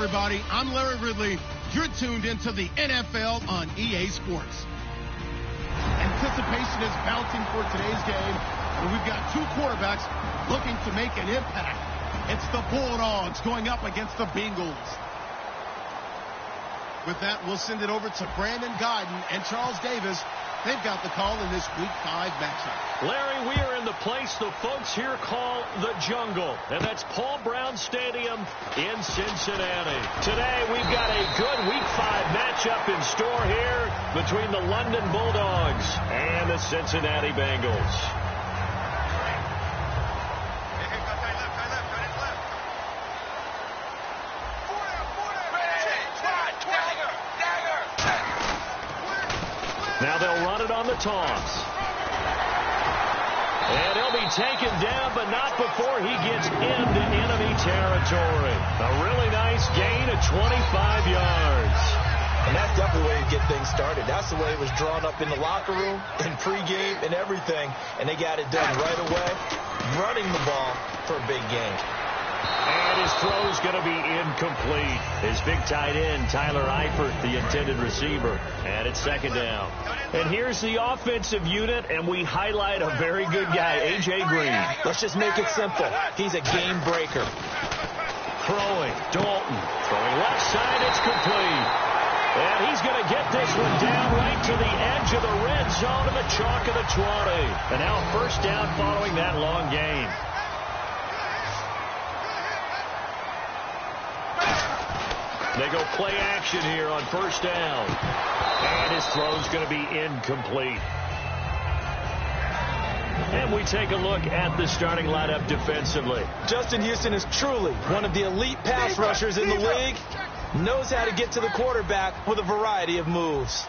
everybody. I'm Larry Ridley. You're tuned into the NFL on EA Sports. Anticipation is mounting for today's game, and we've got two quarterbacks looking to make an impact. It's the Bulldogs going up against the Bengals. With that, we'll send it over to Brandon Guyton and Charles Davis. They've got the call in this Week 5 matchup. Larry, we are in the place the folks here call the Jungle, and that's Paul Brown Stadium in Cincinnati. Today, we've got a good Week 5 matchup in store here between the London Bulldogs and the Cincinnati Bengals. Now they'll run it on the toss. And he'll be taken down, but not before he gets into enemy territory. A really nice gain of 25 yards. And that's definitely the way to get things started. That's the way it was drawn up in the locker room, in pregame, and everything. And they got it done right away, running the ball for a big gain. And his throw's going to be incomplete. His big tight end, Tyler Eifert, the intended receiver. And it's second down. And here's the offensive unit, and we highlight a very good guy, A.J. Green. Let's just make it simple. He's a game breaker. Throwing, Dalton. Throwing left side, it's complete. And he's going to get this one down right to the edge of the red zone of the chalk of the 20. And now first down following that long gain. They go play action here on first down. And his throw's going to be incomplete. And we take a look at the starting lineup defensively. Justin Houston is truly one of the elite pass rushers in the league. Knows how to get to the quarterback with a variety of moves.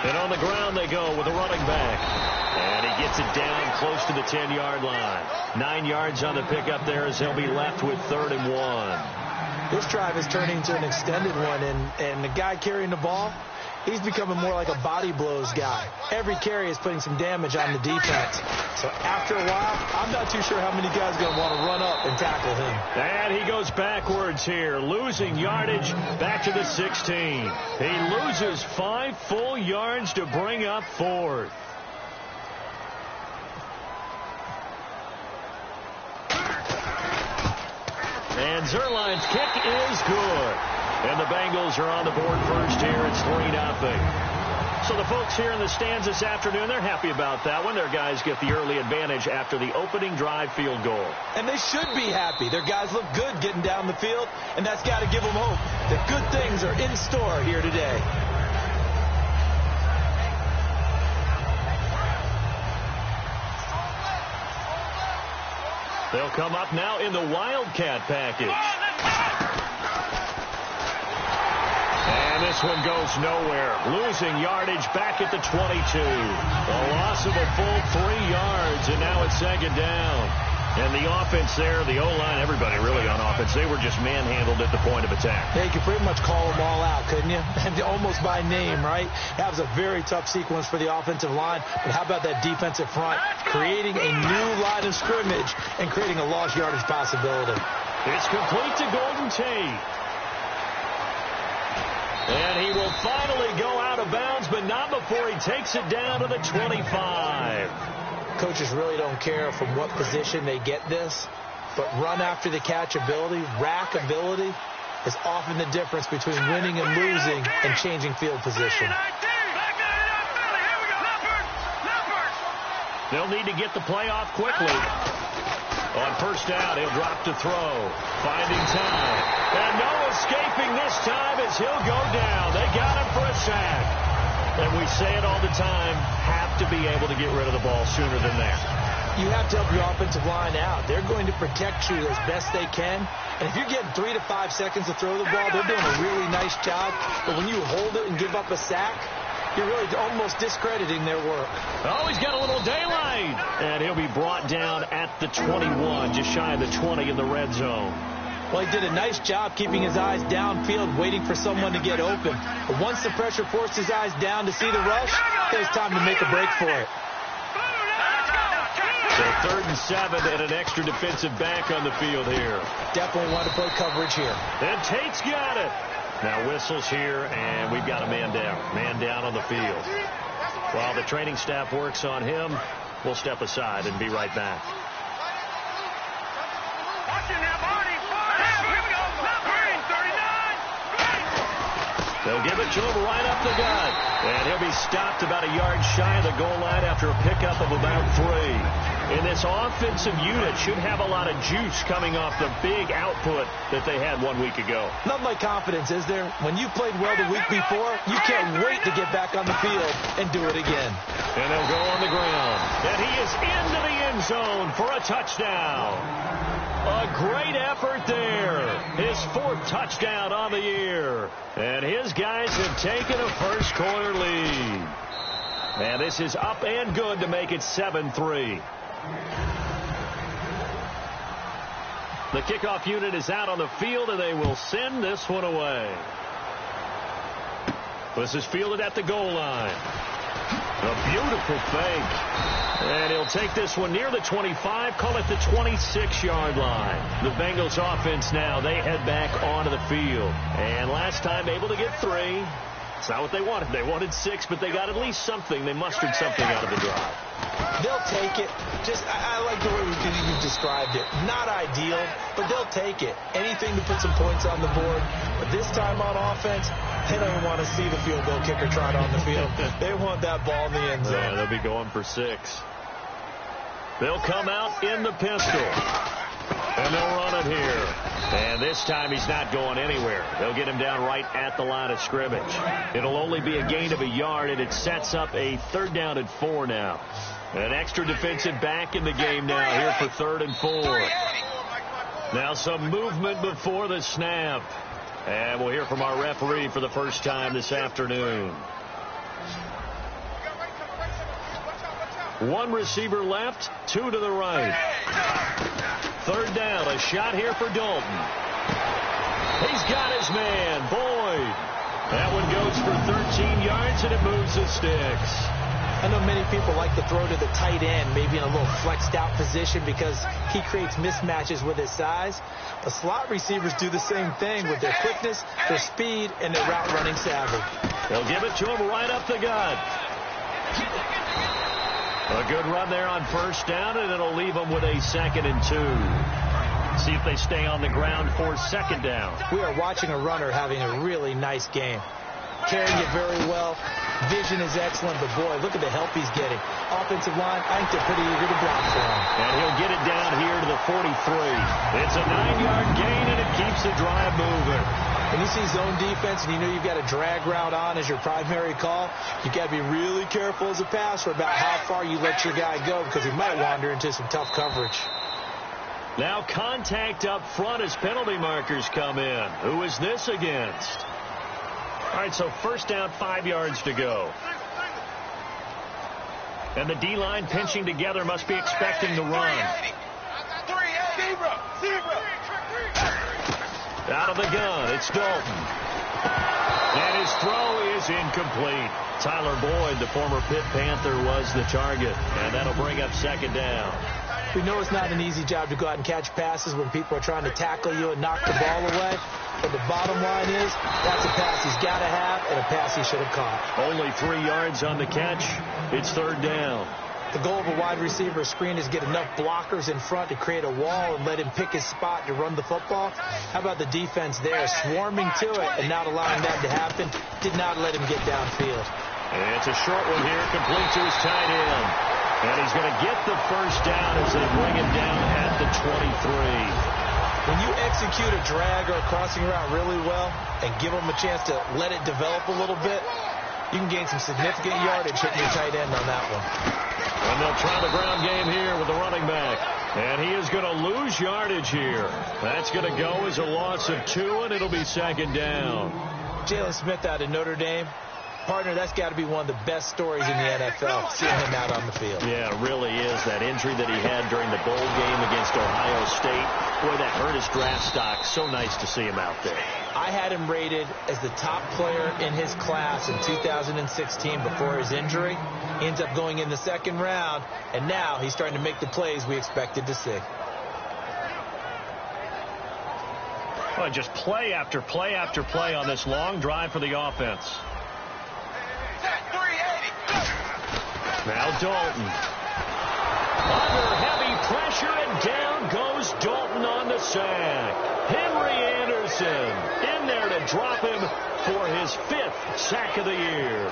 And on the ground they go with a running back. And he gets it down close to the 10-yard line. 9 yards on the pickup there as he'll be left with 3rd and 1. This drive is turning into an extended one, and the guy carrying the ball, he's becoming more like a body blows guy. Every carry is putting some damage on the defense. So after a while, I'm not too sure how many guys are going to want to run up and tackle him. And he goes backwards here, losing yardage back to the 16. He loses 5 full yards to bring up 4th. And Zerline's kick is good. And the Bengals are on the board first here. It's 3-0. So the folks here in the stands this afternoon, they're happy about that one. Their guys get the early advantage after the opening drive field goal. And they should be happy. Their guys look good getting down the field, and that's got to give them hope that good things are in store here today. They'll come up now in the Wildcat package. And this one goes nowhere. Losing yardage back at the 22. A loss of a full 3 yards, and now it's second down. And the offense there, the O-line, everybody really on offense, they were just manhandled at the point of attack. Yeah, you could pretty much call them all out, couldn't you? Almost by name, right? That was a very tough sequence for the offensive line. But how about that defensive front? Creating a new line of scrimmage and creating a lost yardage possibility. It's complete to Golden Tate. And he will finally go out of bounds, but not before he takes it down to the 25. Coaches really don't care from what position they get this, but run after the catch ability, rack ability, is often the difference between winning and losing and changing field position. They'll need to get the play off quickly. On first down, he'll drop to throw. Finding time. And no escaping this time as he'll go down. They got him for a sack. And we say it all the time, have to be able to get rid of the ball sooner than that. You have to help your offensive line out. They're going to protect you as best they can. And if you're getting 3 to 5 seconds to throw the ball, they're doing a really nice job. But when you hold it and give up a sack, you're really almost discrediting their work. Oh, he's got a little daylight. And he'll be brought down at the 21, just shy of the 20 in the red zone. Well, he did a nice job keeping his eyes downfield, waiting for someone to get open. But once the pressure forced his eyes down to see the rush, it was time to make a break for it. So 3rd and 7 and an extra defensive back on the field here. Definitely want to play coverage here. And Tate's got it. Now whistles here, and we've got a man down. Man down on the field. While the training staff works on him, we'll step aside and be right back. They'll give it to him right up the gut. And he'll be stopped about a yard shy of the goal line after a pickup of about 3. And this offensive unit should have a lot of juice coming off the big output that they had 1 week ago. Nothing like confidence, is there? When you played well the week before, you can't wait to get back on the field and do it again. And they'll go on the ground. And he is into the end zone for a touchdown. A great effort there. His 4th touchdown on the year. And his guys have taken a first-quarter lead. And this is up and good to make it 7-3. The kickoff unit is out on the field, and they will send this one away. This is fielded at the goal line. A beautiful fake. And he'll take this one near the 25, call it the 26-yard line. The Bengals offense now, they head back onto the field. And last time able to get 3. It's not what they wanted. They wanted 6, but they got at least something. They mustered something out of the drive. They'll take it. I like the way you described it. Not ideal, but they'll take it. Anything to put some points on the board. But this time on offense, they don't even want to see the field goal kicker trot on the field. They want that ball in the end zone. Yeah, they'll be going for 6. They'll come out in the pistol. And they'll run it here. And this time he's not going anywhere. They'll get him down right at the line of scrimmage. It'll only be a gain of a yard, and it sets up a 3rd down and 4 now. An extra defensive back in the game now here for 3rd and 4. Now some movement before the snap. And we'll hear from our referee for the first time this afternoon. 1 receiver left, 2 to the right. 3rd down, a shot here for Dalton. He's got his man, Boyd. That one goes for 13 yards, and it moves the sticks. I know many people like to throw to the tight end, maybe in a little flexed out position because he creates mismatches with his size. But slot receivers do the same thing with their quickness, their speed, and their route running savvy. They'll give it to him right up the gut. A good run there on 1st down, and it'll leave them with a 2nd and 2. See if they stay on the ground for 2nd down. We are watching a runner having a really nice game. Carrying it very well. Vision is excellent, but boy, look at the help he's getting. Offensive line, I think they're pretty eager to block for him. And he'll get it down here to the 43. It's a 9-yard gain, and it keeps the drive moving. When you see zone defense and you know you've got a drag route on as your primary call, you got to be really careful as a passer about how far you let your guy go because he might wander into some tough coverage. Now contact up front as penalty markers come in. Who is this against? All right, so 1st down, 5 yards to go. And the D-line pinching together must be expecting the run. Out of the gun, it's Dalton. And his throw is incomplete. Tyler Boyd, the former Pitt Panther, was the target. And that'll bring up 2nd down. We know it's not an easy job to go out and catch passes when people are trying to tackle you and knock the ball away. But the bottom line is, that's a pass he's got to have and a pass he should have caught. Only 3 yards on the catch. It's 3rd down. The goal of a wide receiver screen is get enough blockers in front to create a wall and let him pick his spot to run the football. How about the defense there, swarming to it and not allowing that to happen? Did not let him get downfield. And it's a short one here, complete to his tight end. And he's going to get the 1st down as they bring him down at the 23. When you execute a drag or a crossing route really well and give them a chance to let it develop a little bit, you can gain some significant yardage hitting your tight end on that one. And they'll try the ground game here with the running back. And he is going to lose yardage here. That's going to go as a loss of 2, and it'll be 2nd down. Jalen Smith out of Notre Dame. Partner, that's got to be one of the best stories in the NFL, seeing him out on the field. Yeah, it really is. That injury that he had during the bowl game against Ohio State, boy, that hurt his draft stock. So nice to see him out there. I had him rated as the top player in his class in 2016 before his injury. He ends up going in the second round, and now he's starting to make the plays we expected to see. Well, just play after play after play on this long drive for the offense. Now Dalton. Under heavy pressure, and down goes Dalton on the sack. Henry Anderson in there to drop him for his 5th sack of the year.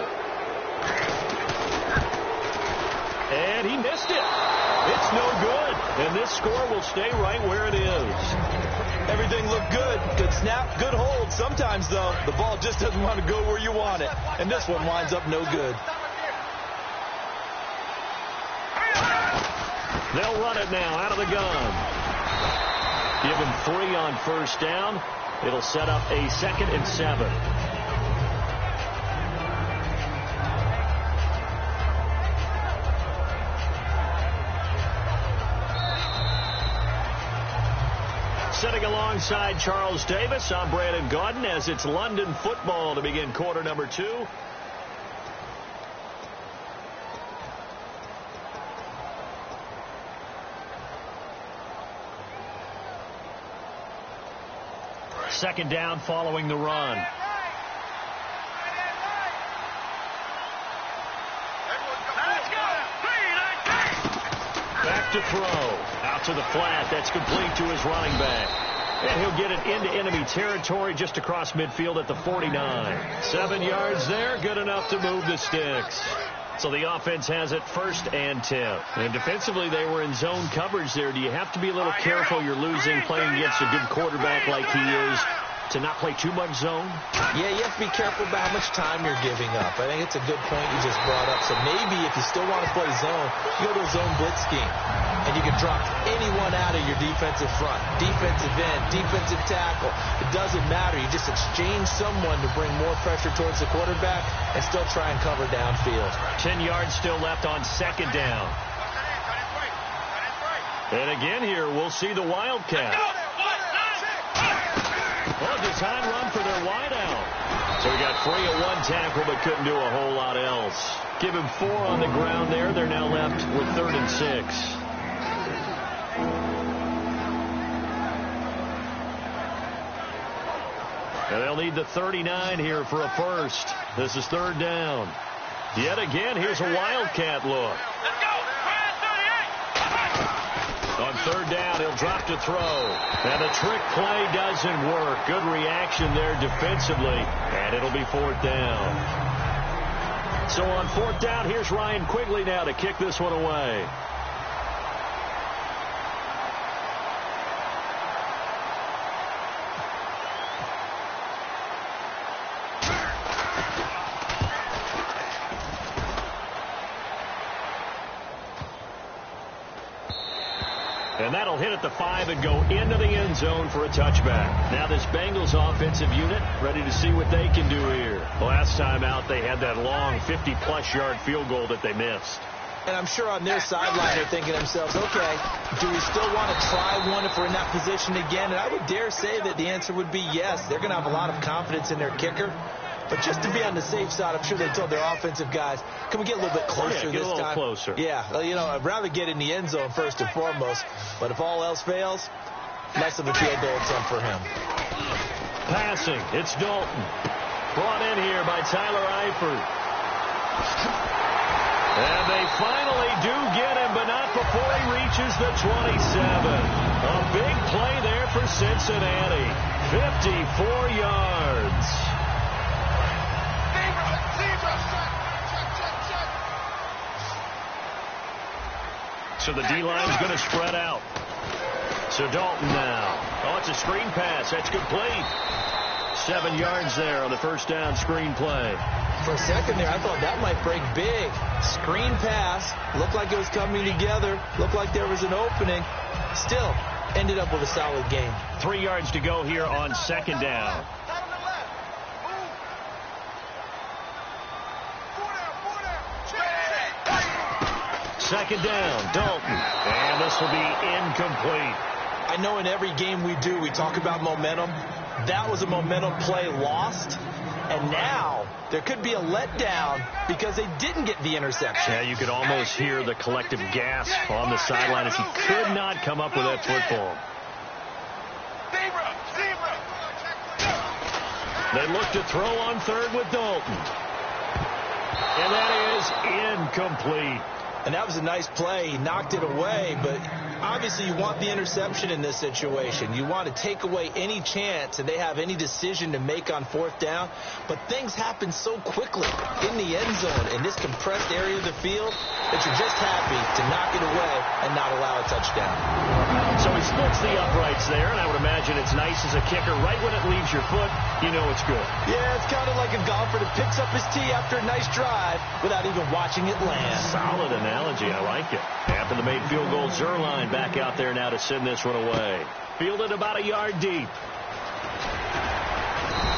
And he missed it. It's no good. And this score will stay right where it is. Everything looked good. Good snap, good hold. Sometimes, though, the ball just doesn't want to go where you want it. And this one winds up no good. They'll run it now out of the gun. Give him 3 on first down. It'll set up a 2nd and 7. Sitting alongside Charles Davis, I'm Brandon Gaudin as it's London football to begin quarter number 2. Second down following the run. Back to throw. Out to the flat. That's complete to his running back. And he'll get it into enemy territory just across midfield at the 49. 7 yards there. Good enough to move the sticks. So the offense has it 1st and 10. And defensively, they were in zone coverage there. Do you have to be a little careful? You're losing playing against a good quarterback like he is to not play too much zone? Yeah, you have to be careful about how much time you're giving up. I think it's a good point you just brought up. So maybe if you still want to play zone, you go to a zone blitz scheme. And you can drop anyone out of your defensive front. Defensive end, defensive tackle. It doesn't matter. You just exchange someone to bring more pressure towards the quarterback and still try and cover downfield. 10 yards still left on second down. And again here, we'll see the Wildcat. Well, design run for their wideout. So we got free of 1 tackle, but couldn't do a whole lot else. Give him 4 on the ground there. They're now left with 3rd and 6. And they'll need the 39 here for a first. This is 3rd down. Yet again, here's a Wildcat look. Let's go. On 3rd down, he'll drop to throw. And the trick play doesn't work. Good reaction there defensively. And it'll be 4th down. So on 4th down, here's Ryan Quigley now to kick this one away. And that'll hit at the 5 and go into the end zone for a touchback. Now this Bengals offensive unit ready to see what they can do here. Last time out, they had that long 50-plus yard field goal that they missed. And I'm sure on their sideline they're thinking to themselves, okay, do we still want to try one if we're in that position again? And I would dare say that the answer would be yes. They're going to have a lot of confidence in their kicker. But just to be on the safe side, I'm sure they told their offensive guys, can we get a little bit closer this time? Get a little closer. Yeah, you know, I'd rather get in the end zone first and foremost. But if all else fails, less of a field goal attempt for him. Passing, it's Dalton. Brought in here by Tyler Eifert. And they finally do get him, but not before he reaches the 27. A big play there for Cincinnati. 54 yards. So the D-line's going to spread out. So Dalton now. Oh, it's a screen pass. That's complete. 7 yards there on the first down screen play. For a second there, I thought that might break big. Screen pass. Looked like it was coming together. Looked like there was an opening. Still ended up with a solid game. 3 yards to go here on second down. Second down, Dalton. And this will be incomplete. I know in every game we do, we talk about momentum. That was a momentum play lost. And now there could be a letdown because they didn't get the interception. Yeah, you could almost hear the collective gasp on the sideline as he could not come up with that football. They look to throw on third with Dalton. And that is incomplete. And that was a nice play. He knocked it away, but obviously you want the interception in this situation. You want to take away any chance that they have any decision to make on fourth down. But things happen so quickly in the end zone in this compressed area of the field that you're just happy to knock it away and not allow a touchdown. So he splits the uprights there, and I would imagine it's nice as a kicker. Right when it leaves your foot, you know it's good. Yeah, it's kind of like a golfer that picks up his tee after a nice drive without even watching it land. Solid analogy. I like it. After the made field goal, Zerline back out there now to send this one away. Fielded about a yard deep.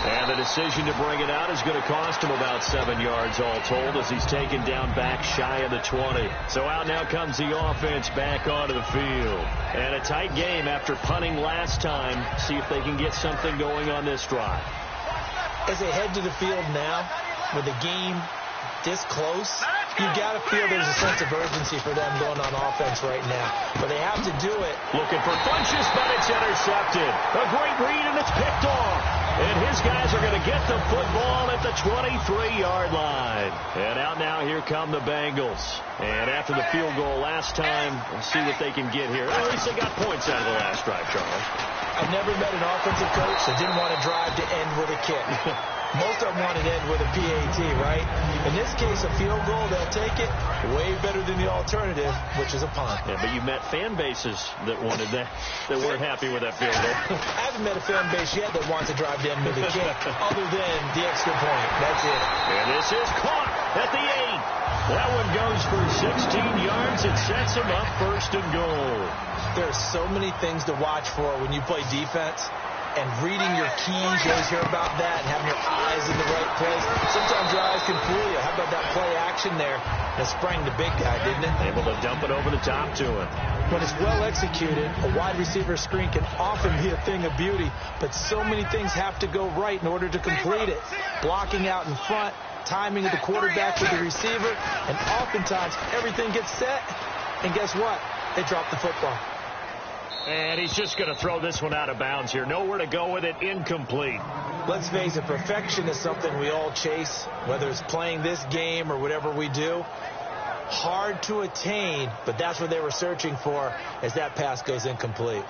And the decision to bring it out is going to cost him about 7 yards all told as he's taken down back shy of the 20. So out now comes the offense back onto the field. And a tight game after punting last time. See if they can get something going on this drive. As they head to the field now, with the game this close, you got to feel there's a sense of urgency for them going on offense right now. But they have to do it. Looking for Funchess, but it's intercepted. A great read, and it's picked off. And his guys are going to get the football at the 23-yard line. And out now, here come the Bengals. And after the field goal last time, we'll see what they can get here. At least they got points out of the last drive, Charles. I've never met an offensive coach that didn't want to drive to end with a kick. Most of them want to end with a PAT, right? In this case, a field goal, they'll take it way better than the alternative, which is a punt. Yeah, but you met fan bases that wanted that weren't happy with that field goal. I haven't met a fan base yet that wants to drive to end with a kick, other than the extra point. That's it. And this is caught at the 8. That one goes for 16 yards. It sets him up first and goal. There are so many things to watch for when you play defense. And reading your keys, you always hear about that, and having your eyes in the right place. Sometimes your eyes can fool you. How about that play action there? That sprang the big guy, didn't it? Able to dump it over the top to him. When it's well executed, a wide receiver screen can often be a thing of beauty, but so many things have to go right in order to complete it. Blocking out in front, timing of the quarterback with the receiver, and oftentimes everything gets set, and guess what? They drop the football. And he's just going to throw this one out of bounds here. Nowhere to go with it. Incomplete. Let's face it, perfection is something we all chase, whether it's playing this game or whatever we do. Hard to attain, but that's what they were searching for as that pass goes incomplete.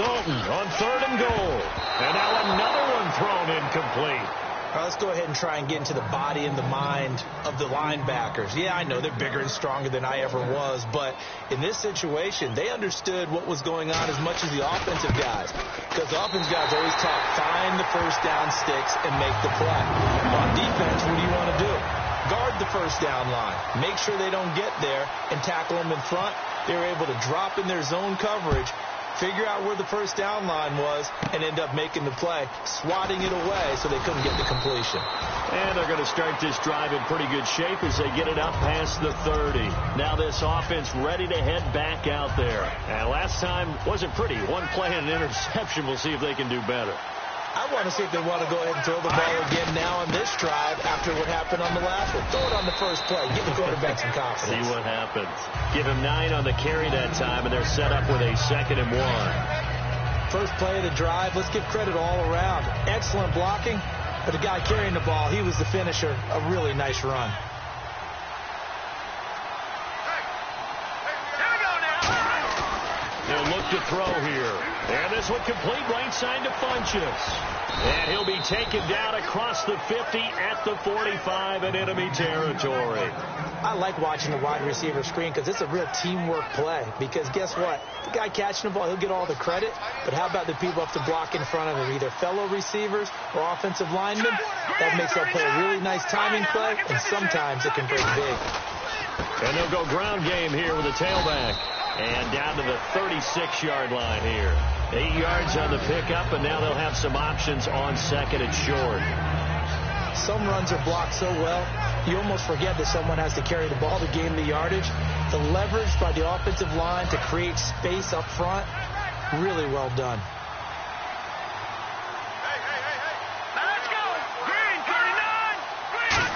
Dalton on third and goal. And now another one thrown incomplete. All right, let's go ahead and try and get into the body and the mind of the linebackers. Yeah, I know they're bigger and stronger than I ever was, but in this situation, they understood what was going on as much as the offensive guys. Because the offensive guys always talk, find the first down sticks and make the play. On defense, what do you want to do? Guard the first down line. Make sure they don't get there and tackle them in front. They were able to drop in their zone coverage, figure out where the first down line was, and end up making the play, swatting it away so they couldn't get the completion. And they're going to start this drive in pretty good shape as they get it up past the 30. Now this offense ready to head back out there. And last time wasn't pretty. One play and an interception. We'll see if they can do better. I want to see if they want to go ahead and throw the ball again now on this drive after what happened on the last one. Throw it on the first play. Give the quarterback some confidence. See what happens. Give him 9 on the carry that time, and they're set up with a 2nd and 1. First play of the drive. Let's give credit all around. Excellent blocking, but the guy carrying the ball, he was the finisher. A really nice run. They'll look to throw here. And this one complete right side to Funchess. And he'll be taken down across the 50 at the 45 in enemy territory. I like watching the wide receiver screen because it's a real teamwork play. Because guess what? The guy catching the ball, he'll get all the credit. But how about the people up to block in front of him? Either fellow receivers or offensive linemen. That makes that play a really nice timing play. And sometimes it can break big. And they'll go ground game here with a tailback. And down to the 36-yard line here. 8 yards on the pickup, and now they'll have some options on second and short. Some runs are blocked so well, you almost forget that someone has to carry the ball to gain the yardage. The leverage by the offensive line to create space up front, really well done. Let's go! Green, 39! Green!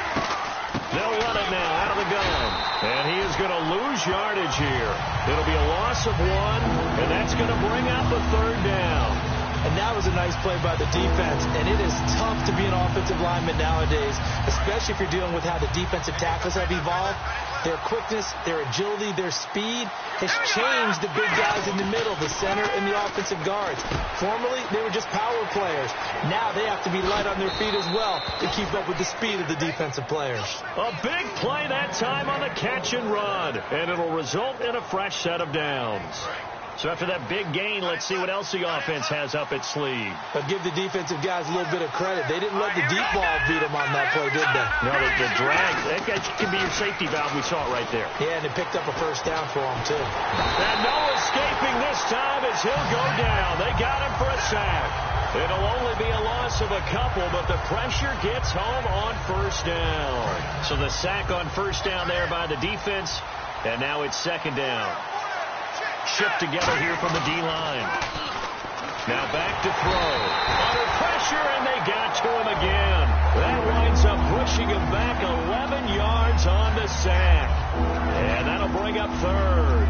They'll run it now out of the gun. And he is going to lose yardage here. It'll be a loss of 1, and that's going to bring up a third down. And that was a nice play by the defense, and it is tough to be an offensive lineman nowadays, especially if you're dealing with how the defensive tackles have evolved. Their quickness, their agility, their speed has changed the big guys in the middle, the center, and the offensive guards. Formerly, they were just power players. Now they have to be light on their feet as well to keep up with the speed of the defensive players. A big play that time on the catch and run, and it'll result in a fresh set of downs. So after that big gain, let's see what else the offense has up its sleeve. But give the defensive guys a little bit of credit. They didn't let the deep ball beat them on that play, did they? No, the drag, that can be your safety valve. We saw it right there. Yeah, and it picked up a first down for them, too. And no escaping this time as he'll go down. They got him for a sack. It'll only be a loss of a couple, but the pressure gets home on first down. So the sack on first down there by the defense, and now it's second down. Shift together here from the D-line. Now back to throw. Under pressure, and they got to him again. That winds up pushing him back 11 yards on the sack. And that'll bring up third.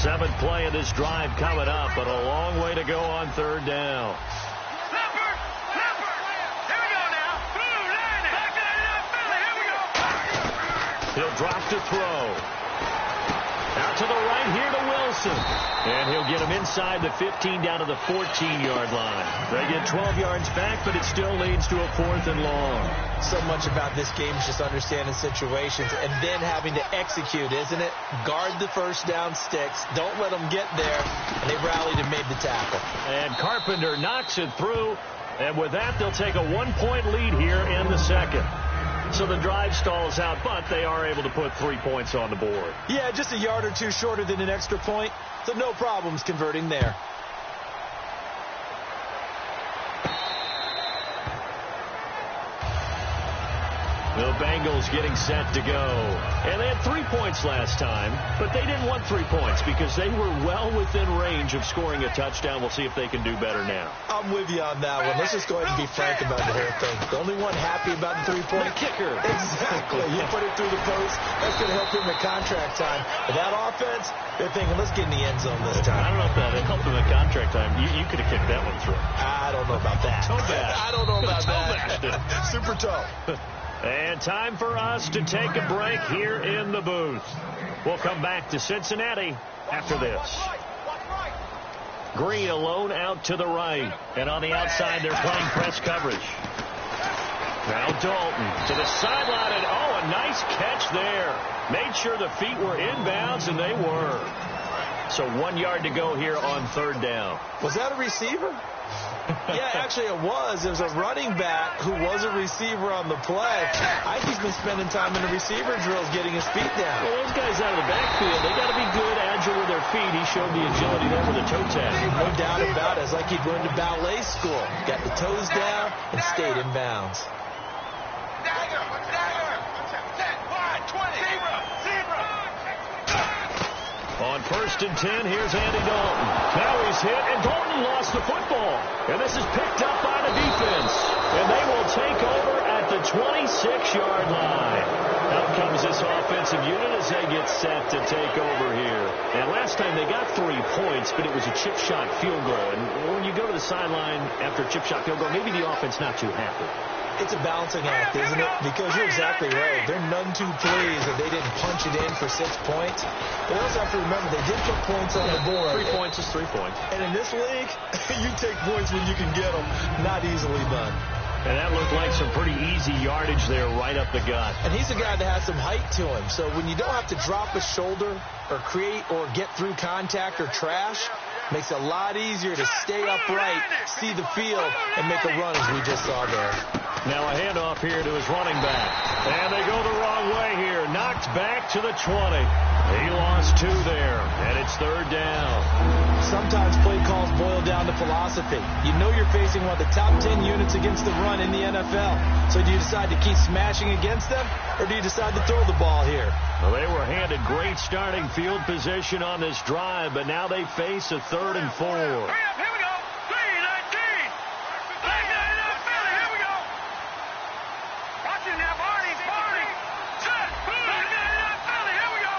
Seventh play of this drive coming up, but a long way to go on third down. He'll drop to throw. Out to the right here to Wilson. And he'll get him inside the 15 down to the 14-yard line. They get 12 yards back, but it still leads to a 4th and long. So much about this game is just understanding situations and then having to execute, isn't it? Guard the first down sticks. Don't let them get there. And they rallied and made the tackle. And Carpenter knocks it through. And with that, they'll take a 1-point lead here in the second. So the drive stalls out, but they are able to put 3 points on the board. Yeah, just a yard or two shorter than an extra point, so no problems converting there. The Bengals getting set to go. And they had 3 points last time, but they didn't want 3 points because they were well within range of scoring a touchdown. We'll see if they can do better now. I'm with you on that one. Let's just go ahead and be frank about the whole thing. The only one happy about the 3-point kicker. Exactly. You put it through the post. That's going to help him at contract time. But that offense, they're thinking, let's get in the end zone this time. I don't know if that helped him at contract time. You could have kicked that one through. I don't know about that. I don't know about that. Super tough. And time for us to take a break here in the booth. We'll come back to Cincinnati after this. Green alone out to the right. And on the outside, they're playing press coverage. Now Dalton to the sideline. And, a nice catch there. Made sure the feet were inbounds, and they were. So 1 yard to go here on third down. Was that a receiver? Yeah, actually it was. It was a running back who was a receiver on the play. I think he's been spending time in the receiver drills getting his feet down. Well, those guys out of the backfield, they got to be good, agile with their feet. He showed the agility there with a toe tap. No doubt about it. It's like he'd run to ballet school. Got the toes down and stayed in bounds. On first and 10, here's Andy Dalton. Now he's hit, and Dalton lost the football. And this is picked up by the defense. And they will take over at the 26-yard line. Out comes this offensive unit as they get set to take over here. And last time they got 3 points, but it was a chip shot field goal. And when you go to the sideline after a chip shot field goal, maybe the offense not too happy. It's a balancing act, isn't it? Because you're exactly right. They're none too pleased that they didn't punch it in for 6 points. But also have to remember, they did put points on the board. 3 points is 3 points. And in this league, you take points when you can get them. Not easily done. And that looked like some pretty easy yardage there right up the gut. And he's a guy that has some height to him. So when you don't have to drop a shoulder or create or get through contact or trash, Makes it a lot easier to stay upright, see the field, and make a run as we just saw there. Now a handoff here to his running back. And they go the wrong way here. Knocked back to the 20. He lost 2 there, and it's 3rd down. Sometimes play calls boil down to philosophy. You know you're facing one of the top 10 units against the run in the NFL. So do you decide to keep smashing against them, or do you decide to throw the ball here? Well, they were handed great starting field position on this drive, but now they face a 3rd and 4. Here we go. 3-19. 3-19 Philly. Here we go. Watch it now, Barney. Set. 3-19 Philly. Here we go.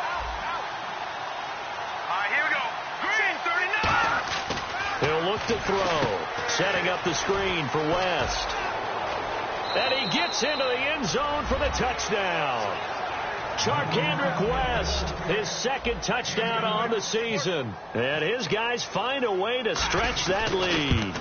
All right, here we go. Green, 39. He'll look to throw. Setting up the screen for West. And he gets into the end zone for the touchdown. Charkandrick West, his 2nd touchdown on the season. And his guys find a way to stretch that lead.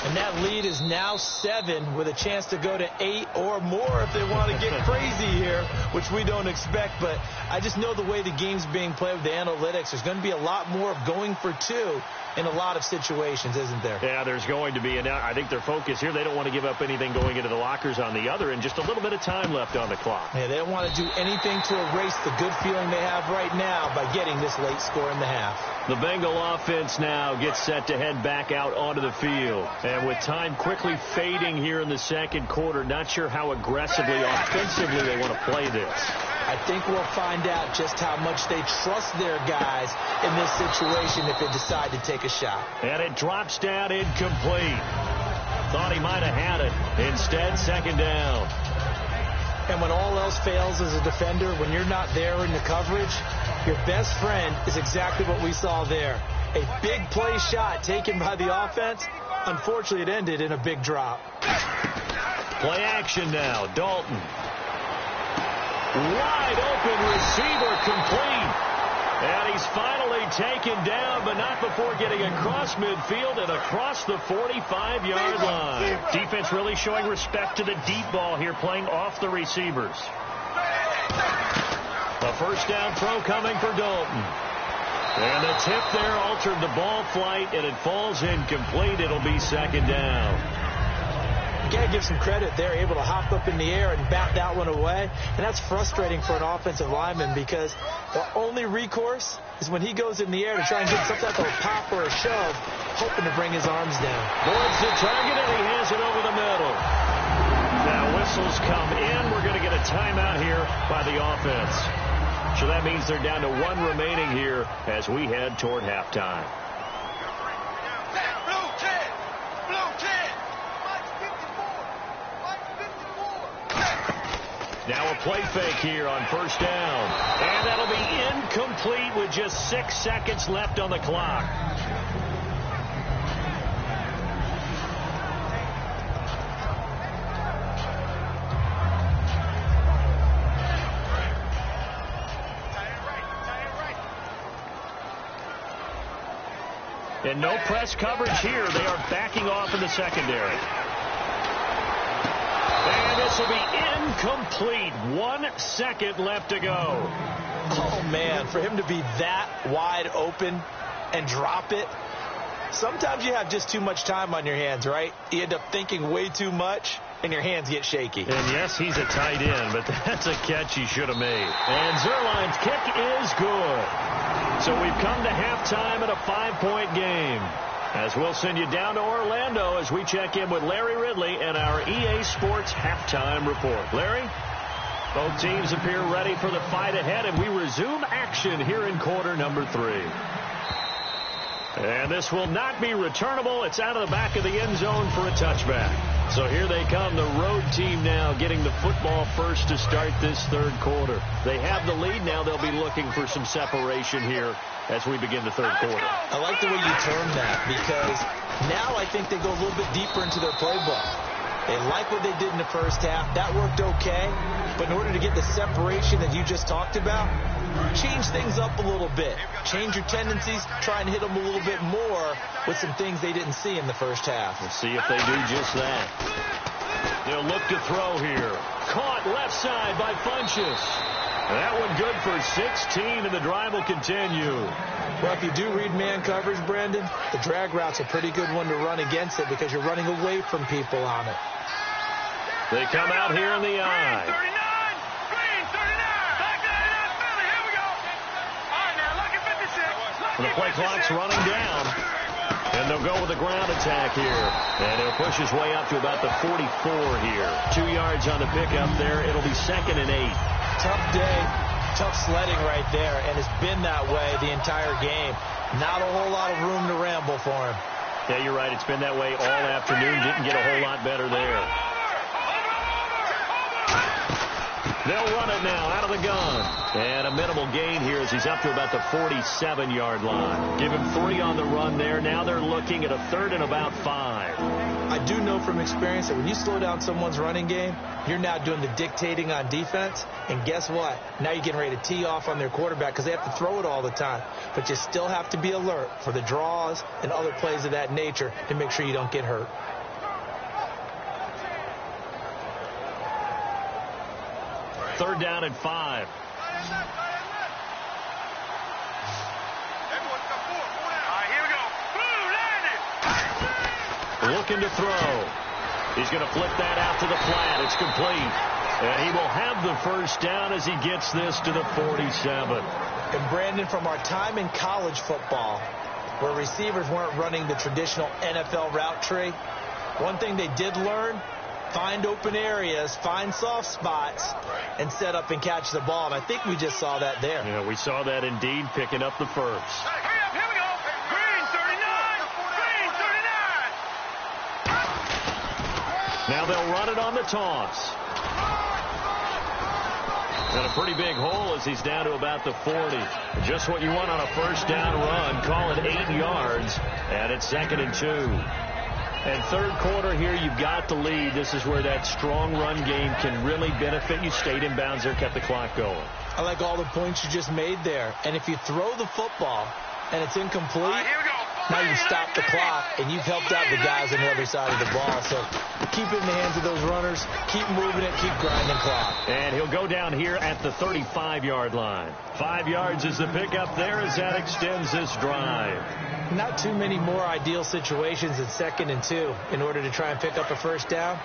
And that lead is now 7 with a chance to go to 8 or more if they want to get crazy here, which we don't expect. But I just know the way the game's being played with the analytics, there's going to be a lot more of going for 2 in a lot of situations, isn't there? Yeah, there's going to be. And I think their focus here, they don't want to give up anything going into the lockers on the other, and just a little bit of time left on the clock. Yeah, they don't want to do anything to erase the good feeling they have right now by getting this late score in the half. The Bengal offense now gets set to head back out onto the field. And with time quickly fading here in the 2nd quarter, not sure how aggressively, offensively they want to play this. I think we'll find out just how much they trust their guys in this situation if they decide to take a shot. And it drops down incomplete. Thought he might have had it. Instead, 2nd down. And when all else fails as a defender, when you're not there in the coverage, your best friend is exactly what we saw there. A big play shot taken by the offense. Unfortunately, it ended in a big drop. Play action now. Dalton. Wide open receiver complete. And he's finally taken down, but not before getting across midfield and across the 45-yard line. Defense really showing respect to the deep ball here, playing off the receivers. A 1st down throw coming for Dalton. And the tip there altered the ball flight, and it falls incomplete. It'll be 2nd down. You got to give some credit. They're able to hop up in the air and bat that one away. And that's frustrating for an offensive lineman because the only recourse is when he goes in the air to try and get some type of pop or a shove, hoping to bring his arms down. Boards the target, and he has it over the middle. Now whistles come in. We're going to get a timeout here by the offense. So that means they're down to 1 remaining here as we head toward halftime. Now a play fake here on 1st down. And that'll be incomplete with just 6 seconds left on the clock. And no press coverage here. They are backing off in the secondary. And this will be incomplete. 1 second left to go. Oh, man, for him to be that wide open and drop it. Sometimes you have just too much time on your hands, right? You end up thinking way too much, and your hands get shaky. And, yes, he's a tight end, but that's a catch he should have made. And Zerline's kick is good. So we've come to halftime in a 5-point game. As we'll send you down to Orlando as we check in with Larry Ridley and our EA Sports halftime report. Larry? Both teams appear ready for the fight ahead, and we resume action here in quarter number 3. And this will not be returnable. It's out of the back of the end zone for a touchback. So here they come, the road team now getting the football first to start this 3rd quarter. They have the lead now. They'll be looking for some separation here as we begin the 3rd quarter. I like the way you term that because now I think they go a little bit deeper into their playbook. They like what they did in the 1st half. That worked okay. But in order to get the separation that you just talked about, change things up a little bit. Change your tendencies. Try and hit them a little bit more with some things they didn't see in the 1st half. We'll see if they do just that. They'll look to throw here. Caught left side by Funchess. That one good for 16, and the drive will continue. Well, if you do read man coverage, Brandon, the drag route's a pretty good one to run against it because you're running away from people on it. They come out here in the eye. Green 39. Back 99 Philly. Here we go. All right, now look at 56. The play clock's running down. And they'll go with a ground attack here. And he'll push his way up to about the 44 here. 2 yards on the pickup there. It'll be 2nd and 8. Tough day, tough sledding right there, and it's been that way the entire game. Not a whole lot of room to ramble for him. Yeah, you're right. It's been that way all afternoon. Didn't get a whole lot better there. They'll run it now out of the gun. And a minimal gain here as he's up to about the 47-yard line. Give him 3 on the run there. Now they're looking at a 3rd and about 5. I do know from experience that when you slow down someone's running game, you're now doing the dictating on defense. And guess what? Now you're getting ready to tee off on their quarterback because they have to throw it all the time. But you still have to be alert for the draws and other plays of that nature to make sure you don't get hurt. Third down and 5. Looking to throw. He's going to flip that out to the flat. It's complete. And he will have the first down as he gets this to the 47. And Brandon, from our time in college football, where receivers weren't running the traditional NFL route tree, one thing they did learn, find open areas, find soft spots, and set up and catch the ball. And I think we just saw that there. Yeah, we saw that indeed, picking up the first. Hurry up, here we go. Green 39. Green 39. Now they'll run it on the toss. And a pretty big hole as he's down to about the 40. Just what you want on a first down run. Call it 8 yards. And it's 2nd and 2. And third quarter here, you've got the lead. This is where that strong run game can really benefit you. Stayed in bounds there, kept the clock going. I like all the points you just made there. And if you throw the football and it's incomplete, now you stop the clock and you've helped out the guys on the other side of the ball. So keep it in the hands of those runners. Keep moving it. Keep grinding clock. And he'll go down here at the 35-yard line. 5 yards is the pickup there as that extends this drive. Not too many more ideal situations at 2nd and 2 in order to try and pick up a first down.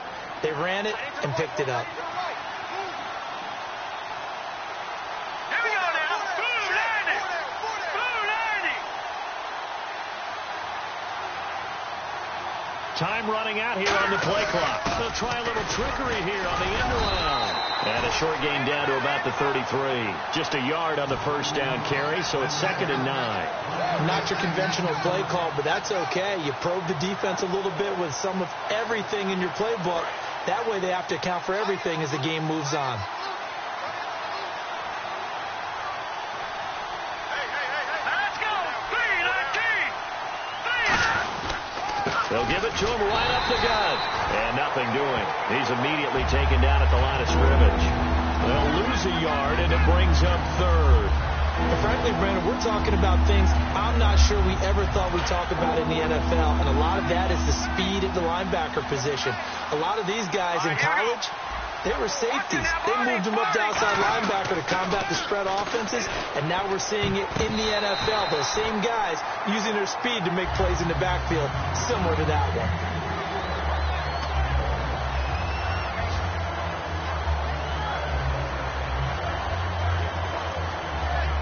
They ran it and picked it up. Here we go now. Blue 90. Blue 90. Time running out here on the play clock. They'll try a little trickery here on the end around. And a short gain down to about the 33. Just a yard on the first down carry, so it's 2nd and 9. Not your conventional play call, but that's okay. You probe the defense a little bit with some of everything in your playbook. That way they have to account for everything as the game moves on. Let's go. 3-19. They'll give it to him right up the gut. And nothing doing. He's immediately taken down at the line of scrimmage. They'll lose a yard, and it brings up 3rd. But frankly, Brandon, we're talking about things I'm not sure we ever thought we'd talk about in the NFL. And a lot of that is the speed at the linebacker position. A lot of these guys in college, they were safeties. They moved them up to outside linebacker to combat the spread offenses. And now we're seeing it in the NFL. Those same guys using their speed to make plays in the backfield, similar to that one.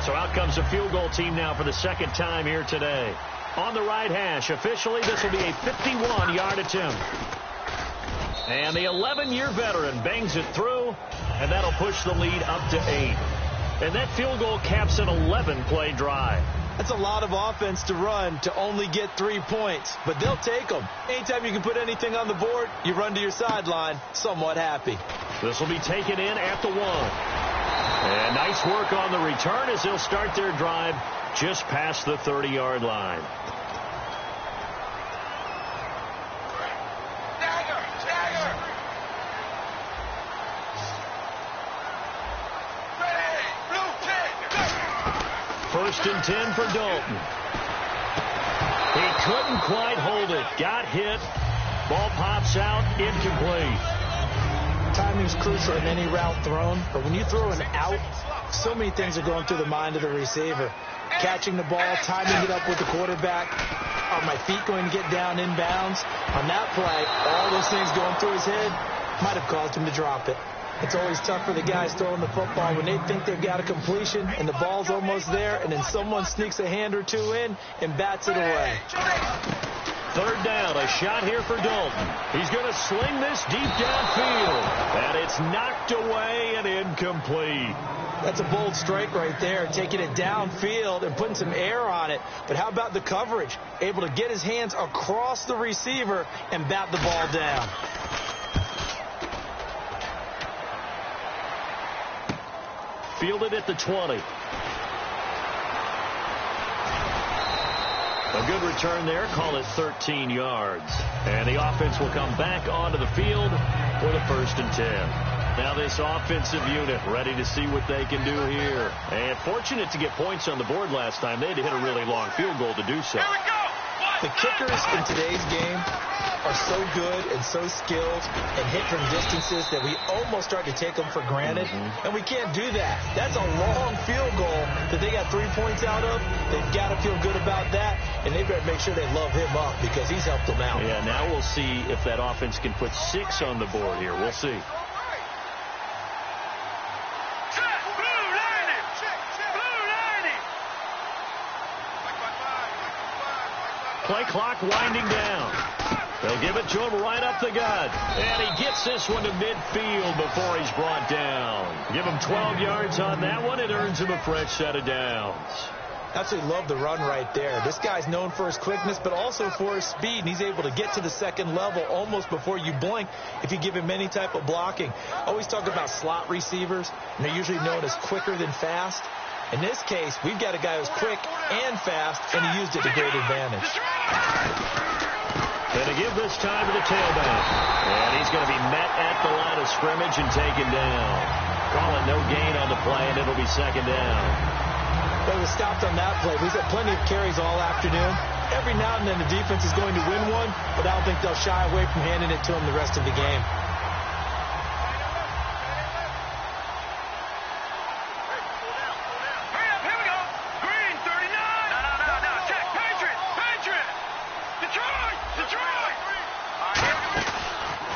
So out comes a field goal team now for the 2nd time here today. On the right hash, officially this will be a 51-yard attempt. And the 11-year veteran bangs it through, and that'll push the lead up to 8. And that field goal caps an 11-play drive. That's a lot of offense to run to only get 3 points, but they'll take them. Anytime you can put anything on the board, you run to your sideline somewhat happy. This will be taken in at the 1. And nice work on the return as they'll start their drive just past the 30-yard line. First and 10 for Dalton. He couldn't quite hold it. Got hit. Ball pops out. Incomplete. Timing's crucial in any route thrown, but when you throw an out So many things are going through the mind of the receiver. Catching the ball, timing it up with the quarterback. Are my feet going to get down inbounds? On that play, all those things going through his head might have caused him to drop it. It's always tough for the guys throwing the football when they think they've got a completion and the ball's almost there, and then someone sneaks a hand or two in and bats it away. Third down, a shot here for Dalton. He's going to sling this deep downfield, and it's knocked away and incomplete. That's a bold strike right there, taking it downfield and putting some air on it. But how about the coverage? Able to get his hands across the receiver and bat the ball down. Fielded at the 20. A good return there. Call it 13 yards. And the offense will come back onto the field for the 1st and 10. Now this offensive unit ready to see what they can do here. And fortunate to get points on the board last time. They had to hit a really long field goal to do so. Here we go. The kickers in today's game are so good and so skilled and hit from distances that we almost start to take them for granted. And we can't do that. That's a long field goal that they got 3 points out of. They've got to feel good about that, and they better make sure they love him up because he's helped them out. Yeah, now we'll see if that offense can put 6 on the board here. We'll see. Play clock winding down. They'll give it to him right up the gut. And he gets this one to midfield before he's brought down. Give him 12 yards on that one. It earns him a fresh set of downs. Absolutely love the run right there. This guy's known for his quickness, but also for his speed. And he's able to get to the second level almost before you blink if you give him any type of blocking. Always talk about slot receivers, and they're usually known as quicker than fast. In this case, we've got a guy who's quick and fast, and he used it to great advantage. Going to give this time to the tailback. And he's going to be met at the line of scrimmage and taken down. Call it no gain on the play, and it'll be 2nd down. But he was stopped on that play. He's had plenty of carries all afternoon. Every now and then the defense is going to win one, but I don't think they'll shy away from handing it to him the rest of the game.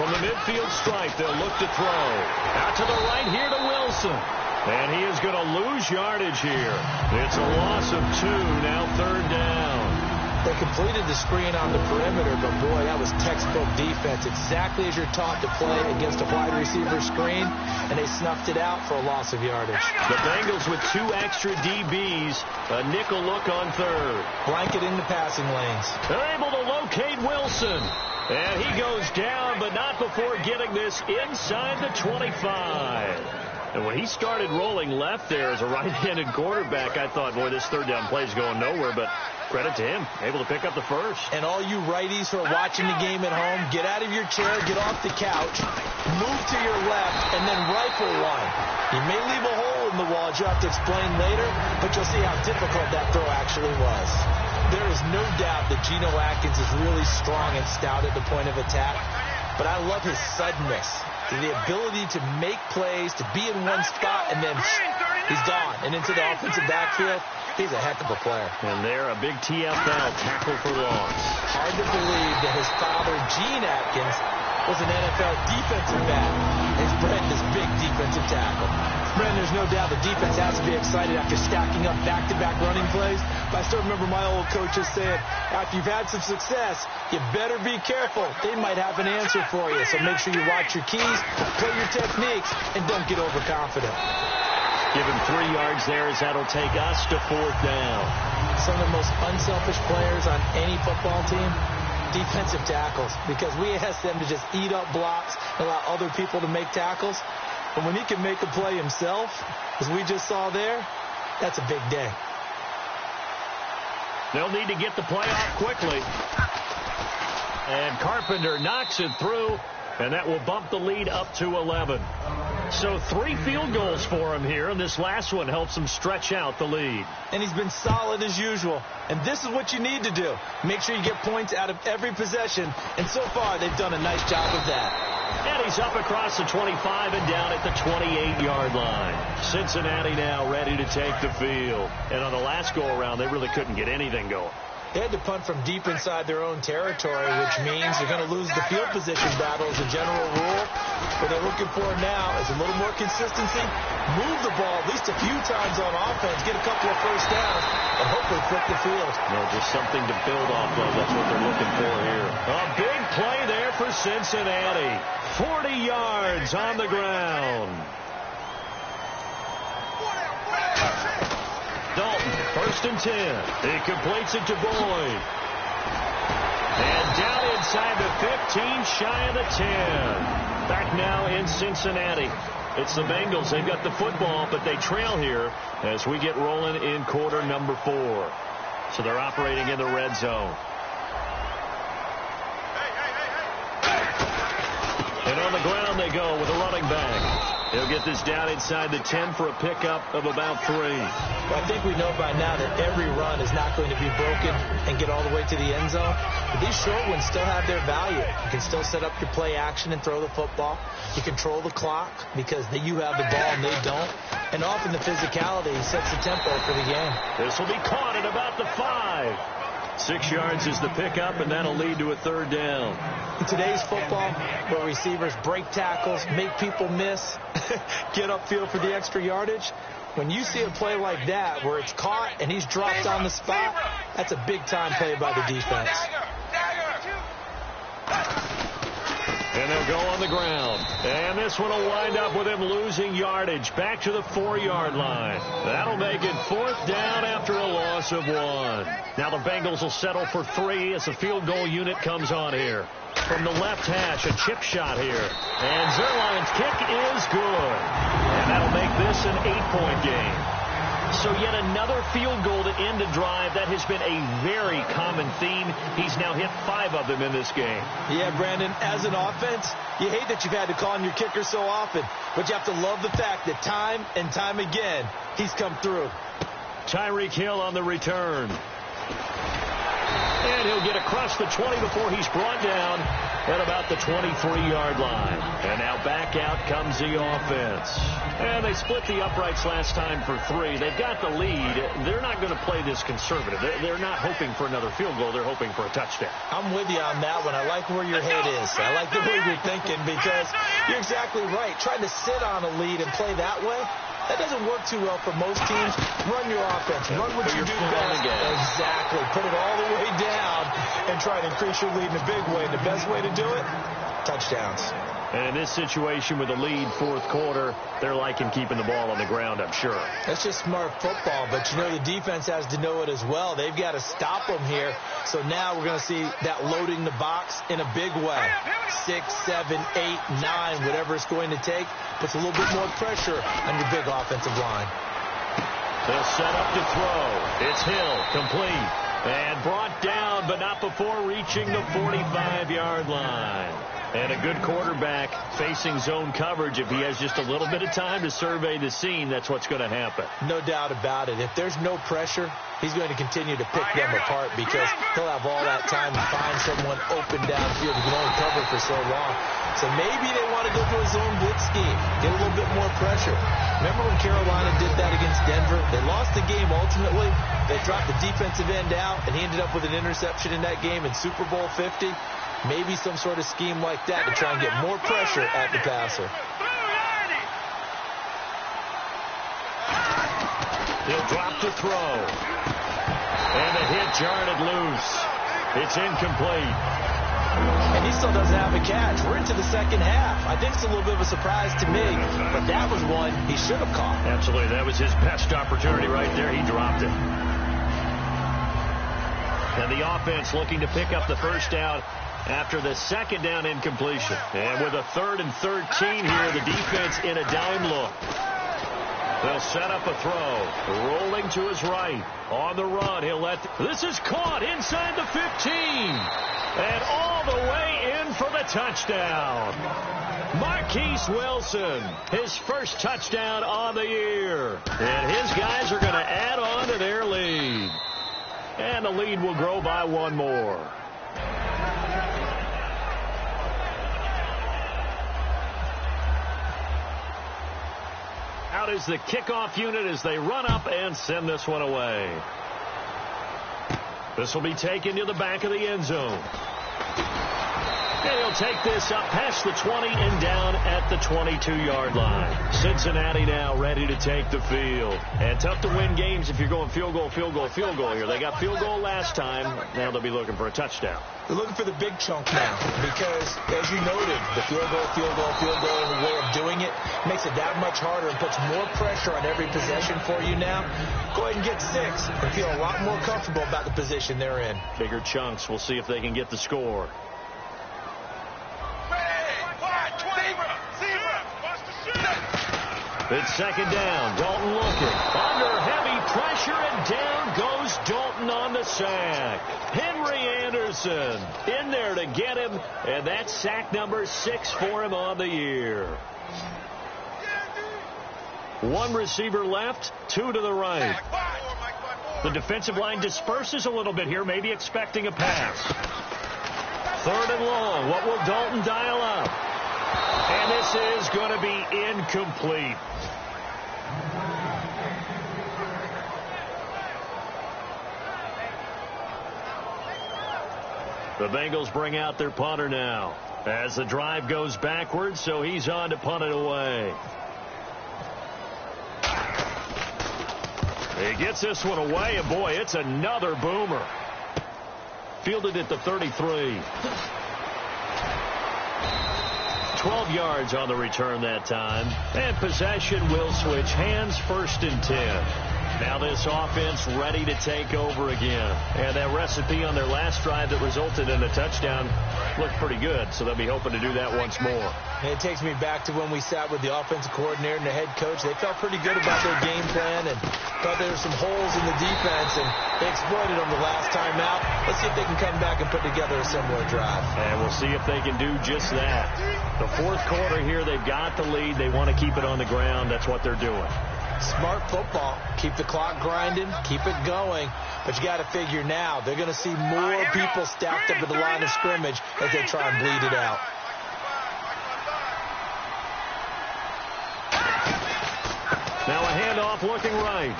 From the midfield stripe, they'll look to throw. Out to the right here to Wilson. And he is going to lose yardage here. It's a loss of 2, now 3rd down. They completed the screen on the perimeter, but boy, that was textbook defense. Exactly as you're taught to play against a wide receiver screen, and they snuffed it out for a loss of yardage. The Bengals with 2 extra DBs, a nickel look on 3rd. Blanket in the passing lanes. They're able to locate Wilson. And he goes down, but not before getting this inside the 25. And when he started rolling left there as a right-handed quarterback, I thought, boy, this 3rd down play is going nowhere, but credit to him, able to pick up the 1st. And all you righties who are watching the game at home, get out of your chair, get off the couch, move to your left, and then rifle one. You may leave a hole in the wall, as you have to explain later, but you'll see how difficult that throw actually was. There is no doubt that Geno Atkins is really strong and stout at the point of attack, but I love his suddenness, the ability to make plays, to be in one spot, and then he's gone. And into the offensive backfield, he's a heck of a player. And there, a big TFL tackle for loss. Hard to believe that his father, Gene Atkins, was an NFL defensive back. His Brent is big defensive tackle. Brent, there's no doubt the defense has to be excited after stacking up back-to-back running plays. But I still remember my old coaches saying, after you've had some success, you better be careful. They might have an answer for you. So make sure you watch your keys, play your techniques, and don't get overconfident. Give him 3 yards there as that'll take us to 4th down. Some of the most unselfish players on any football team, defensive tackles, because we ask them to just eat up blocks and allow other people to make tackles. But when he can make a play himself, as we just saw there, that's a big day. They'll need to get the play off quickly. And Carpenter knocks it through, and that will bump the lead up to 11. So 3 field goals for him here, and this last one helps him stretch out the lead. And he's been solid as usual. And this is what you need to do. Make sure you get points out of every possession. And so far, they've done a nice job of that. And he He's up across the 25 and down at the 28-yard line. Cincinnati now ready to take the field. And on the last go-around, they really couldn't get anything going. They had to punt from deep inside their own territory, which means you're going to lose the field position battle as a general rule. What they're looking for now is a little more consistency, move the ball at least a few times on offense, get a couple of first downs, and hopefully flip the field. No, just something to build off of. That's what they're looking for here. A big play there for Cincinnati. 40 yards on the ground. Dalton, 1st and 10. He completes it to Boyd. And down inside the 15, shy of the 10. Back now in Cincinnati. It's the Bengals. They've got the football, but they trail here as we get rolling in quarter number 4. So they're operating in the red zone. And on the ground they go with a running back. He'll get this down inside the 10 for a pickup of about 3. Well, I think we know by now that every run is not going to be broken and get all the way to the end zone. But these short ones still have their value. You can still set up your play action and throw the football. You control the clock because you have the ball and they don't. And often the physicality sets the tempo for the game. This will be caught at about the 5. 6 yards is the pickup, and that'll lead to a 3rd down. In today's football, where receivers break tackles, make people miss, get upfield for the extra yardage, when you see a play like that where it's caught and he's dropped on the spot, that's a big-time play by the defense. And they'll go on the ground. And this one will wind up with him losing yardage back to the 4-yard line. That'll make it 4th down after a loss of 1. Now the Bengals will settle for 3 as the field goal unit comes on here. From the left hash, a chip shot here. And Zerline's kick is good. And that'll make this an 8-point game. So yet another field goal to end a drive. That has been a very common theme. He's now hit 5 of them in this game. Yeah, Brandon, as an offense, you hate that you've had to call on your kicker so often. But you have to love the fact that time and time again, he's come through. Tyreek Hill on the return. And he'll get across the 20 before he's brought down at about the 23-yard line. And now back out comes the offense. And they split the uprights last time for 3. They've got the lead. They're not going to play this conservative. They're not hoping for another field goal. They're hoping for a touchdown. I'm with you on that one. I like where your head is. I like the way you're thinking because you're exactly right. Trying to sit on a lead and play that way, that doesn't work too well for most teams. Run your offense. Run what you do best. Exactly. Put it all the way down and try to increase your lead in a big way. The best way to do it, touchdowns. And in this situation with a lead 4th quarter, they're liking keeping the ball on the ground, I'm sure. That's just smart football, but you know the defense has to know it as well. They've got to stop them here. So now we're going to see that loading the box in a big way. 6, 7, 8, 9, whatever it's going to take, puts a little bit more pressure on your big offensive line. They'll set up to throw. It's Hill, complete. And brought down, but not before reaching the 45-yard line. And a good quarterback facing zone coverage. If he has just a little bit of time to survey the scene, that's what's going to happen. No doubt about it. If there's no pressure, he's going to continue to pick them apart because he'll have all that time to find someone open downfield who can only cover for so long. So maybe they want to go to a zone blitz scheme, get a little bit more pressure. Remember when Carolina did that against Denver? They lost the game ultimately. They dropped the defensive end out, and he ended up with an interception in that game in Super Bowl 50. Maybe some sort of scheme like that to try and get more pressure at the passer. He'll drop to throw. And the hit jarred it loose. It's incomplete. And he still doesn't have a catch. We're into the second half. I think it's a little bit of a surprise to me, but that was one he should have caught. Absolutely. That was his best opportunity right there. He dropped it. And the offense looking to pick up the first down after the second down incompletion. And with a 3rd and 13 here, the defense in a dime look. They'll set up a throw. Rolling to his right. On the run, he'll let... This is caught inside the 15. And all the way in for the touchdown. Marquise Wilson, his first touchdown on the year. And his guys are going to add on to their lead. And the lead will grow by 1 more. Out is the kickoff unit as they run up and send this one away. This will be taken to the back of the end zone. And he'll take this up past the 20 and down at the 22-yard line. Cincinnati now ready to take the field. And tough to win games if you're going field goal here. They got field goal last time. Now they'll be looking for a touchdown. They're looking for the big chunk now because, as you noted, the field goal, and the way of doing it makes it that much harder and puts more pressure on every possession for you now. Go ahead and get 6 and feel a lot more comfortable about the position they're in. Bigger chunks. We'll see if they can get the score. It's second down. Dalton looking. Under heavy pressure, and down goes Dalton on the sack. Henry Anderson in there to get him, and that's sack number 6 for him on the year. 1 receiver left, 2 to the right. The defensive line disperses a little bit here, maybe expecting a pass. 3rd and long. What will Dalton dial up? And this is going to be incomplete. The Bengals bring out their punter now as the drive goes backwards, so he's on to punt it away. He gets this one away, and boy, it's another boomer. Fielded at the 33. 12 yards on the return that time. And possession will switch hands, 1st and 10. Now this offense ready to take over again. And that recipe on their last drive that resulted in a touchdown looked pretty good, so they'll be hoping to do that once more. And it takes me back to when we sat with the offensive coordinator and the head coach. They felt pretty good about their game plan and thought there were some holes in the defense, and they exploited them the last time out. Let's see if they can come back and put together a similar drive. And we'll see if they can do just that. The 4th quarter here, they've got the lead. They want to keep it on the ground. That's what they're doing. Smart football. Keep the clock grinding. Keep it going. But you got to figure now they're going to see more people stacked up at the line of scrimmage as they try and bleed it out. Now a handoff looking right.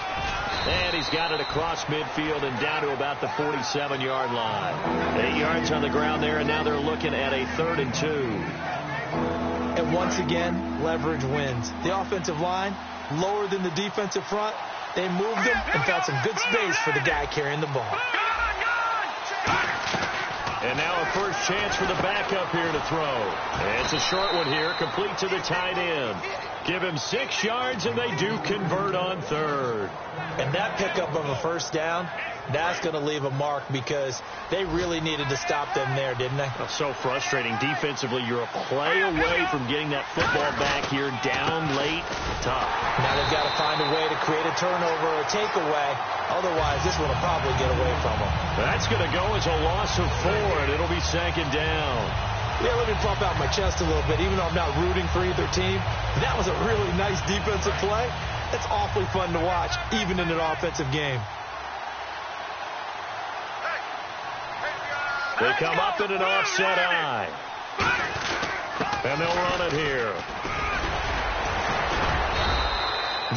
And he's got it across midfield and down to about the 47-yard line. 8 yards on the ground there, and now they're looking at a 3rd and 2. And once again, leverage wins. The offensive line, lower than the defensive front. They moved them and found some good space for the guy carrying the ball. And now a first chance for the backup here to throw. And it's a short one here, complete to the tight end. Give him 6 yards, and they do convert on 3rd. And that pickup of a first down, that's going to leave a mark because they really needed to stop them there, didn't they? Oh, so frustrating. Defensively, you're a play away from getting that football back here, down late, tough. Now they've got to find a way to create a turnover or a takeaway. Otherwise, this one will probably get away from them. That's going to go as a loss of 4, and it'll be 2nd down. Yeah, let me pump out my chest a little bit, even though I'm not rooting for either team. That was a really nice defensive play. It's awfully fun to watch, even in an offensive game. They come up in an offset eye. And they'll run it here.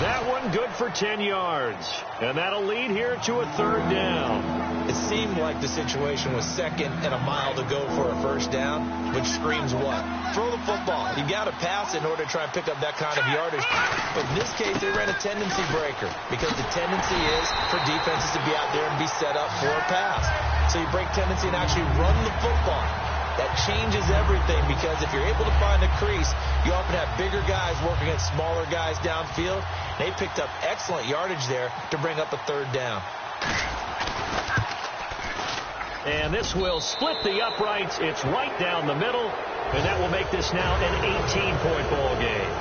That one good for 10 yards. And that'll lead here to a 3rd down. It seemed like the situation was 2nd and a mile to go for a first down, which screams what? Throw the football. You got to pass in order to try and pick up that kind of yardage. But in this case, they ran a tendency breaker because the tendency is for defenses to be out there and be set up for a pass. So you break tendency and actually run the football. That changes everything because if you're able to find a crease, you often have bigger guys working against smaller guys downfield. They picked up excellent yardage there to bring up a 3rd down. And this will split the uprights. It's right down the middle, and that will make this now an 18-point ball game.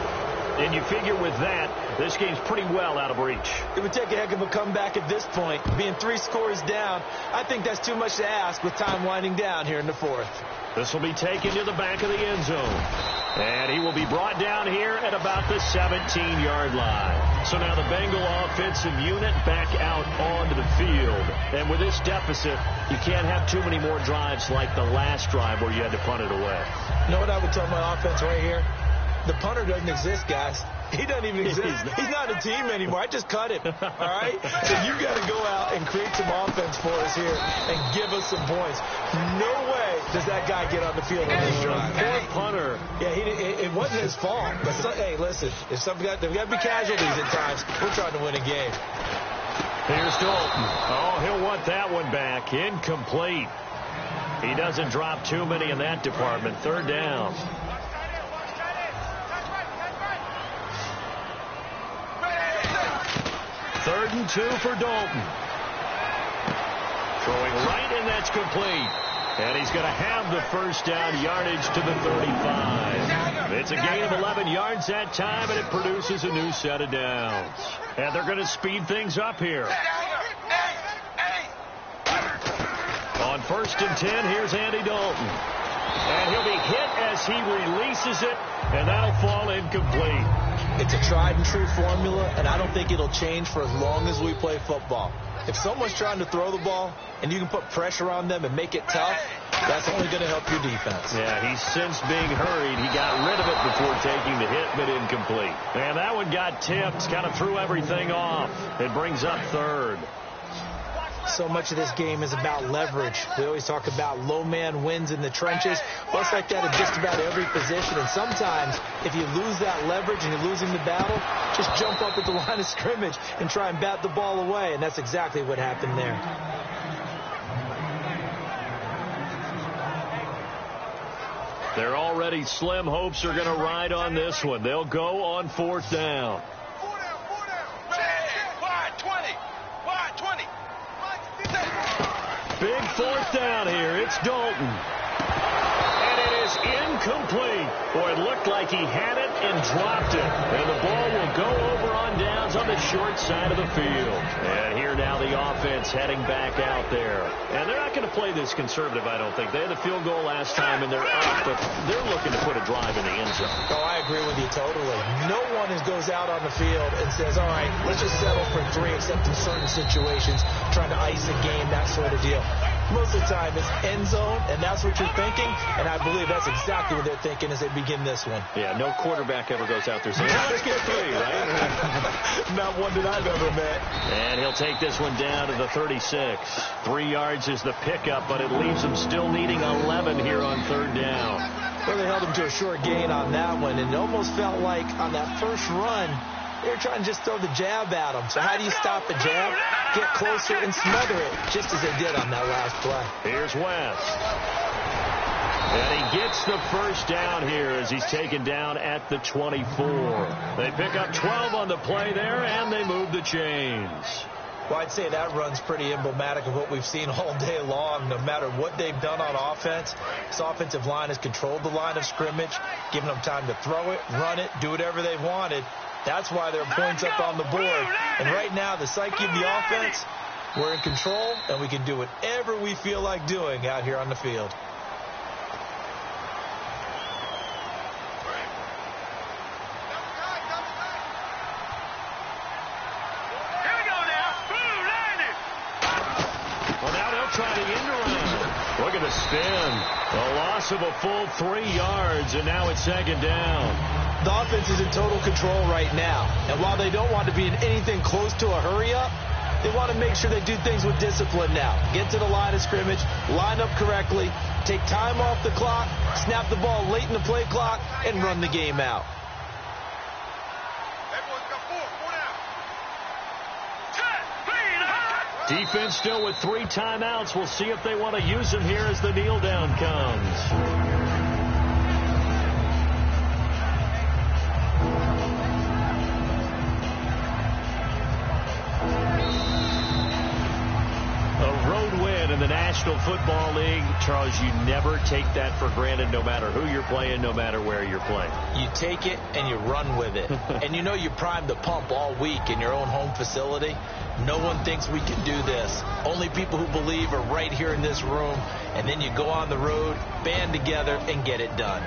And you figure with that, this game's pretty well out of reach. It would take a heck of a comeback at this point. Being 3 scores down, I think that's too much to ask with time winding down here in the 4th. This will be taken to the back of the end zone. And he will be brought down here at about the 17-yard line. So now the Bengal offensive unit back out onto the field. And with this deficit, you can't have too many more drives like the last drive where you had to punt it away. You know what I would tell my offense right here? The punter doesn't exist, guys. He doesn't even exist. He's not a team anymore. I just cut him. All right? So you got to go out and create some offense for us here and give us some points. No way does that guy get on the field on this drive. Fourth punter. Yeah, it wasn't his fault. But hey, listen, if there's got to be casualties at times. We're trying to win a game. Here's Dalton. Oh, he'll want that one back. Incomplete. He doesn't drop too many in that department. Third down. Third and 2 for Dalton. Throwing right, and that's complete. And he's going to have the first down, yardage to the 35. It's a gain of 11 yards that time, and it produces a new set of downs. And they're going to speed things up here. On first and 10, here's Andy Dalton. And he'll be hit as he releases it, and that'll fall incomplete. It's a tried-and-true formula, and I don't think it'll change for as long as we play football. If someone's trying to throw the ball and you can put pressure on them and make it tough, that's only going to help your defense. Yeah, he's since being hurried. He got rid of it before taking the hit, but incomplete. And that one got tipped, kind of threw everything off. It brings up third. So much of this game is about leverage. We always talk about low man wins in the trenches. Well, it's like that in just about every position. And sometimes, if you lose that leverage and you're losing the battle, just jump up at the line of scrimmage and try and bat the ball away. And that's exactly what happened there. They're already slim hopes are going to ride on this one. They'll go on fourth down. Big fourth down here. It's Dalton. And it is incomplete. Boy, it looked like he had it and dropped it. And the ball will go over on downs on the short side of the field. And here now the offense heading back out there. And they're not going to play this conservative, I don't think. They had the field goal last time, and they're up, but they're looking to put a drive in the end zone. Oh, I agree with you totally. No one goes out on the field and says, all right, let's just settle for 3, except in certain situations, trying to ice a game, that sort of deal. Most of the time, it's end zone, and that's what you're thinking, and I believe that's exactly what they're thinking as they begin this one. Yeah, no quarterback ever goes out there saying, let's get 3, right? Not one that I've ever met. And he'll take this one down to the 36. 3 yards is the pickup, but it leaves him still needing 11 here on third down. Well, they held him to a short gain on that one, and it almost felt like on that first run, they were trying to just throw the jab at him. So how do you stop a jab? Get closer and smother it, just as they did on that last play. Here's West. And he gets the first down here as he's taken down at the 24. They pick up 12 on the play there, and they move the chains. Well, I'd say that run's pretty emblematic of what we've seen all day long. No matter what they've done on offense, this offensive line has controlled the line of scrimmage, given them time to throw it, run it, do whatever they wanted. That's why there are points up on the board. And right now, the psyche of the offense, we're in control, and we can do whatever we feel like doing out here on the field. Look at the spin. A loss of a full 3 yards, and now it's second down. The offense is in total control right now. And while they don't want to be in anything close to a hurry-up, they want to make sure they do things with discipline now. Get to the line of scrimmage, line up correctly, take time off the clock, snap the ball late in the play clock, and run the game out. Defense still with 3 timeouts. We'll see if they want to use them here as the kneel down comes. In the National Football League, Charles, you never take that for granted, no matter who you're playing, no matter where you're playing. You take it and you run with it. And you know you primed the pump all week in your own home facility. No one thinks we can do this. Only people who believe are right here in this room. And then you go on the road, band together, and get it done.